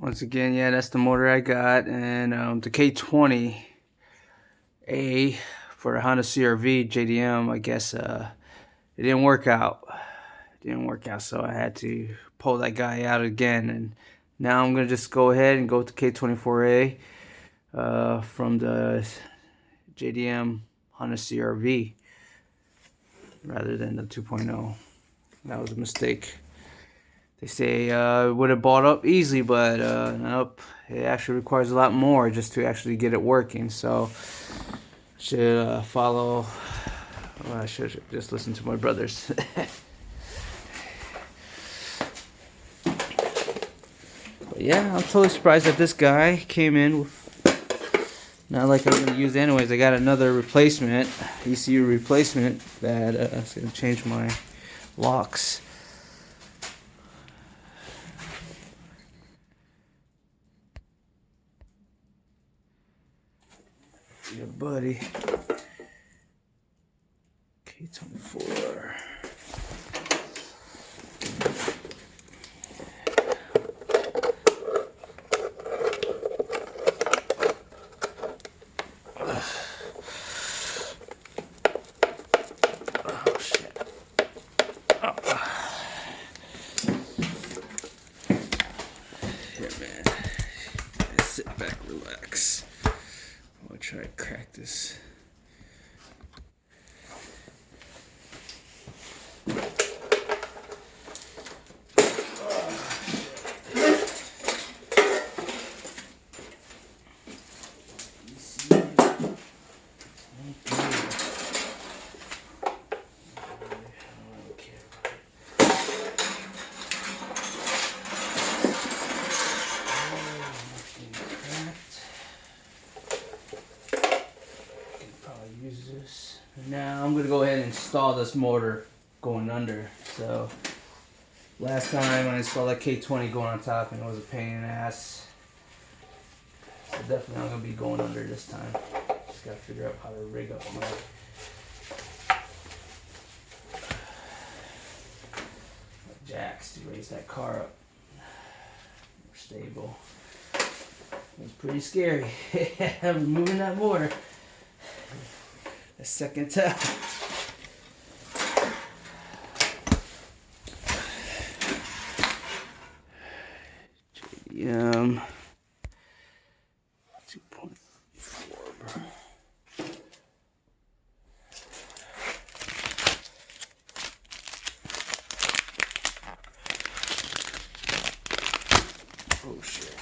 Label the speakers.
Speaker 1: Once again, yeah, that's the motor I got, and the K24A for the Honda CR-V JDM. I guess it didn't work out. So I had to pull that guy out again, and now I'm gonna just go ahead and go with the K24A from the JDM Honda CR-V rather than the 2.0. That was a mistake. They say it would have bought up easily, but nope. It actually requires a lot more just to actually get it working. So should follow. Well, I should just listen to my brothers. But yeah, I'm totally surprised that this guy came in with not like I'm gonna use it anyways. I got another replacement, ECU replacement that is gonna change my locks. Yeah, buddy. K24. Oh shit. Oh. Here, man. Sit back, relax. I'll try to crack this. Now I'm gonna go ahead and install this motor going under. So last time I installed that K20 going on top and it was a pain in the ass. So definitely I'm gonna be going under this time. Just gotta figure out how to rig up my jacks to raise that car up more stable. It was pretty scary. Removing that motor. The second time. JDM 2.4, bro. Oh shit.